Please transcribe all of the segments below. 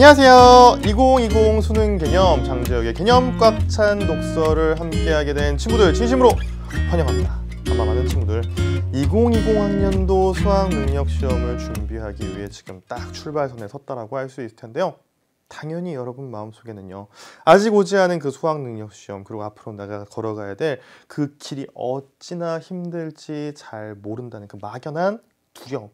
안녕하세요. 2020 수능 개념 장재혁의 개념 꽉 찬 독서를 함께하게 된 친구들 진심으로 환영합니다. 아마 많은 친구들 2020 학년도 수학능력시험을 준비하기 위해 지금 딱 출발선에 섰다라고 할 수 있을 텐데요. 당연히 여러분 마음속에는요, 아직 오지 않은 그 수학능력시험, 그리고 앞으로 내가 걸어가야 될 그 길이 어찌나 힘들지 잘 모른다는 그 막연한 두려움,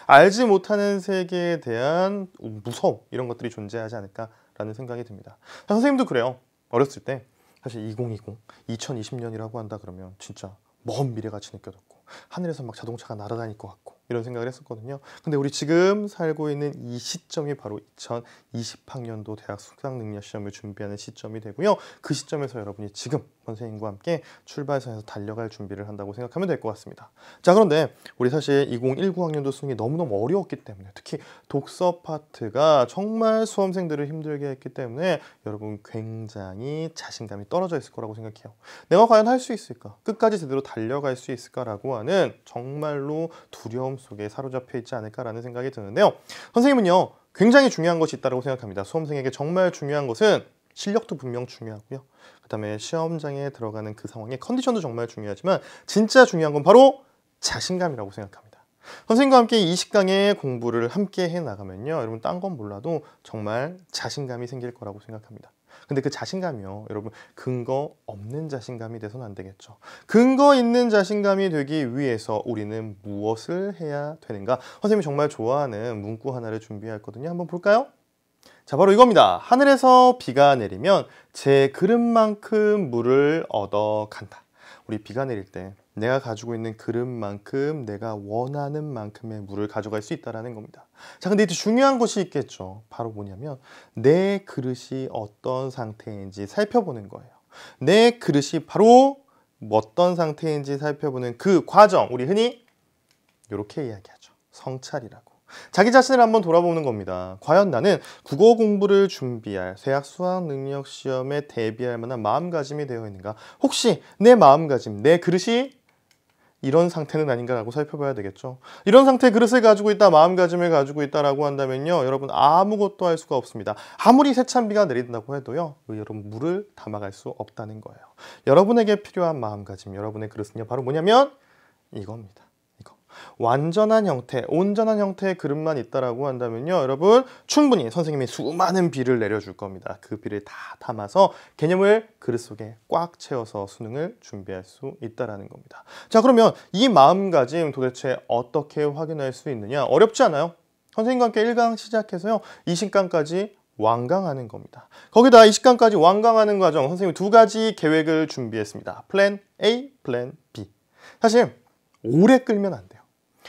알지 못하는 세계에 대한 무서움, 이런 것들이 존재하지 않을까라는 생각이 듭니다. 선생님도 그래요. 어렸을 때 사실 2020, 2020년이라고 한다 그러면 진짜 먼 미래같이 느껴졌고 하늘에서 막 자동차가 날아다닐 것 같고 이런 생각을 했었거든요. 근데 우리 지금 살고 있는 이 시점이 바로 2020학년도 대학 수학능력시험을 준비하는 시점이 되고요. 그 시점에서 여러분이 지금 선생님과 함께 출발선에서 달려갈 준비를 한다고 생각하면 될 것 같습니다. 자, 그런데 우리 사실 2019학년도 수능이 너무너무 어려웠기 때문에, 특히 독서 파트가 정말 수험생들을 힘들게 했기 때문에 여러분 굉장히 자신감이 떨어져 있을 거라고 생각해요. 내가 과연 할 수 있을까? 끝까지 제대로 달려갈 수 있을까라고 하는 정말로 두려움 속에 사로잡혀 있지 않을까라는 생각이 드는데요. 선생님은요, 굉장히 중요한 것이 있다고 생각합니다. 수험생에게 정말 중요한 것은 실력도 분명 중요하고요. 그 다음에 시험장에 들어가는 그 상황의 컨디션도 정말 중요하지만 진짜 중요한 건 바로 자신감이라고 생각합니다. 선생님과 함께 20강의 공부를 함께 해나가면요, 여러분 딴 건 몰라도 정말 자신감이 생길 거라고 생각합니다. 근데 그 자신감이요, 여러분 근거 없는 자신감이 돼서는 안 되겠죠. 근거 있는 자신감이 되기 위해서 우리는 무엇을 해야 되는가? 선생님이 정말 좋아하는 문구 하나를 준비했거든요. 한번 볼까요? 자, 바로 이겁니다. 하늘에서 비가 내리면 제 그릇만큼 물을 얻어 간다. 우리 비가 내릴 때 내가 가지고 있는 그릇만큼 내가 원하는 만큼의 물을 가져갈 수 있다는 겁니다. 자, 근데 이제 중요한 것이 있겠죠. 바로 뭐냐면 내 그릇이 어떤 상태인지 살펴보는 거예요. 내 그릇이 바로 어떤 상태인지 살펴보는 그 과정, 우리 흔히 이렇게 이야기하죠. 성찰이라고. 자기 자신을 한번 돌아보는 겁니다. 과연 나는 국어 공부를 준비할 대학 수학능력시험에 대비할 만한 마음가짐이 되어 있는가? 혹시 내 마음가짐, 내 그릇이 이런 상태는 아닌가라고 살펴봐야 되겠죠. 이런 상태의 그릇을 가지고 있다, 마음가짐을 가지고 있다라고 한다면요, 여러분 아무것도 할 수가 없습니다. 아무리 세찬 비가 내린다고 해도요, 여러분 물을 담아갈 수 없다는 거예요. 여러분에게 필요한 마음가짐, 여러분의 그릇은요, 바로 뭐냐면 이겁니다. 완전한 형태, 온전한 형태의 그릇만 있다라고 한다면요, 여러분 충분히 선생님이 수많은 비를 내려줄 겁니다. 그 비를 다 담아서 개념을 그릇 속에 꽉 채워서 수능을 준비할 수 있다라는 겁니다. 자, 그러면 이 마음가짐 도대체 어떻게 확인할 수 있느냐? 어렵지 않아요. 선생님과 함께 1강 시작해서요, 20강까지 완강하는 겁니다. 거기다 20강까지 완강하는 과정, 선생님이 두 가지 계획을 준비했습니다. 플랜 A, 플랜 B. 사실 오래 끌면 안 돼요.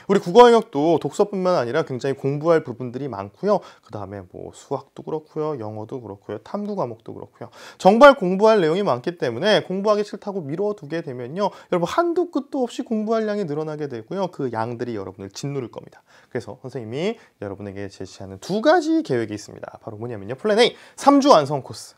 우리 국어 영역도 독서뿐만 아니라 굉장히 공부할 부분들이 많고요. 그 다음에 뭐 수학도 그렇고요, 영어도 그렇고요, 탐구 과목도 그렇고요. 정말 공부할 내용이 많기 때문에 공부하기 싫다고 미뤄두게 되면요, 여러분 한도 끝도 없이 공부할 양이 늘어나게 되고요. 그 양들이 여러분을 짓누를 겁니다. 그래서 선생님이 여러분에게 제시하는 두 가지 계획이 있습니다. 바로 뭐냐면요, 플랜 A, 3주 완성 코스.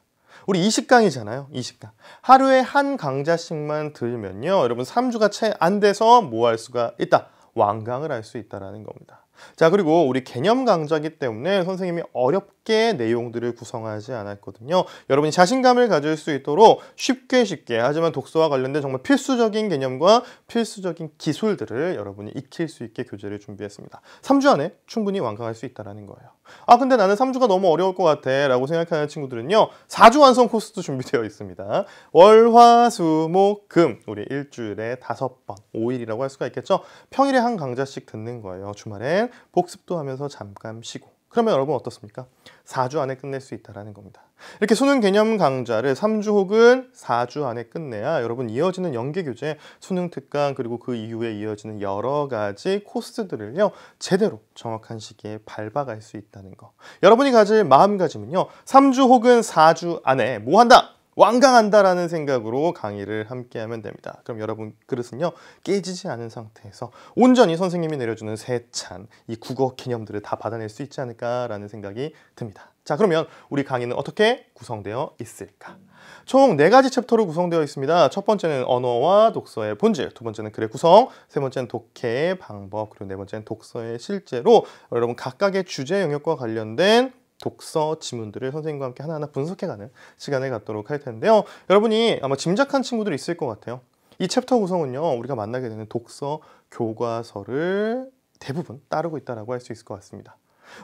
우리 20강이잖아요. 20강. 하루에 한 강좌씩만 들면요, 여러분 3주가 채 안 돼서 뭐 할 수가 있다? 완강을 할 수 있다는 겁니다. 자, 그리고 우리 개념 강좌이기 때문에 선생님이 어렵게 내용들을 구성하지 않았거든요. 여러분이 자신감을 가질 수 있도록 쉽게 하지만 독서와 관련된 정말 필수적인 개념과 필수적인 기술들을 여러분이 익힐 수 있게 교재를 준비했습니다. 3주 안에 충분히 완강할 수 있다는 거예요. 아, 근데 나는 3주가 너무 어려울 것 같아 라고 생각하는 친구들은요, 4주 완성 코스도 준비되어 있습니다. 월, 화, 수, 목, 금, 우리 일주일에 5번, 5일이라고 할 수가 있겠죠. 평일에 한 강좌씩 듣는 거예요. 주말엔 복습도 하면서 잠깐 쉬고. 그러면 여러분 어떻습니까? 4주 안에 끝낼 수 있다는 겁니다. 이렇게 수능 개념 강좌를 3주 혹은 4주 안에 끝내야 여러분 이어지는 연계교재, 수능 특강, 그리고 그 이후에 이어지는 여러 가지 코스들을요, 제대로 정확한 시기에 밟아갈 수 있다는 거. 여러분이 가질 마음가짐은요, 3주 혹은 4주 안에 뭐 한다? 완강한다라는 생각으로 강의를 함께 하면 됩니다. 그럼 여러분 그릇은요, 깨지지 않은 상태에서 온전히 선생님이 내려주는 세찬 이 국어 개념들을 다 받아낼 수 있지 않을까라는 생각이 듭니다. 자, 그러면 우리 강의는 어떻게 구성되어 있을까? 총 4가지 챕터로 구성되어 있습니다. 첫 번째는 언어와 독서의 본질, 두 번째는 글의 구성, 세 번째는 독해의 방법, 그리고 네 번째는 독서의 실제로 여러분 각각의 주제 영역과 관련된 독서 지문들을 선생님과 함께 하나하나 분석해가는 시간을 갖도록 할 텐데요. 여러분이 아마 짐작한 친구들이 있을 것 같아요. 이 챕터 구성은요, 우리가 만나게 되는 독서 교과서를 대부분 따르고 있다고 할 수 있을 것 같습니다.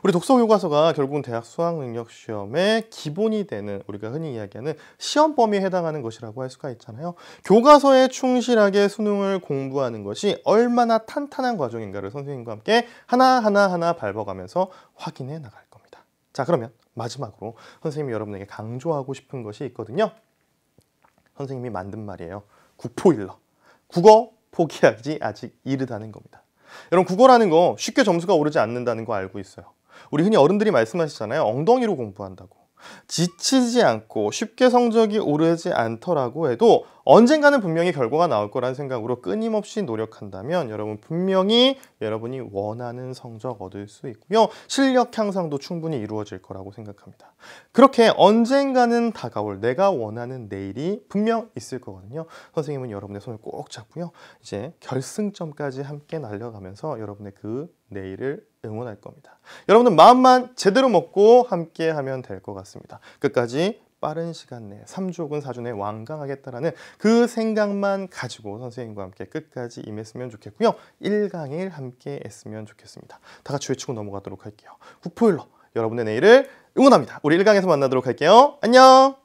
우리 독서 교과서가 결국은 대학 수학능력 시험의 기본이 되는, 우리가 흔히 이야기하는 시험 범위에 해당하는 것이라고 할 수가 있잖아요. 교과서에 충실하게 수능을 공부하는 것이 얼마나 탄탄한 과정인가를 선생님과 함께 하나 밟아가면서 확인해 나갈 겁니다. 자, 그러면 마지막으로 선생님이 여러분에게 강조하고 싶은 것이 있거든요. 선생님이 만든 말이에요. 국포일러. 국어 포기하지 아직 이르다는 겁니다. 여러분, 국어라는 거 쉽게 점수가 오르지 않는다는 거 알고 있어요. 우리 흔히 어른들이 말씀하시잖아요. 엉덩이로 공부한다고. 지치지 않고 쉽게 성적이 오르지 않더라고 해도 언젠가는 분명히 결과가 나올 거라는 생각으로 끊임없이 노력한다면 여러분 분명히 여러분이 원하는 성적 얻을 수 있고요. 실력 향상도 충분히 이루어질 거라고 생각합니다. 그렇게 언젠가는 다가올 내가 원하는 내일이 분명 있을 거거든요. 선생님은 여러분의 손을 꼭 잡고요. 이제 결승점까지 함께 날려가면서 여러분의 그 내일을 응원할 겁니다. 여러분은 마음만 제대로 먹고 함께 하면 될 것 같습니다. 끝까지 빠른 시간 내에 3주 혹은 4주 내에 완강하겠다라는 그 생각만 가지고 선생님과 함께 끝까지 임했으면 좋겠고요. 1강일 함께 했으면 좋겠습니다. 다 같이 외치고 넘어가도록 할게요. 국포일러, 여러분의 내일을 응원합니다. 우리 1강에서 만나도록 할게요. 안녕!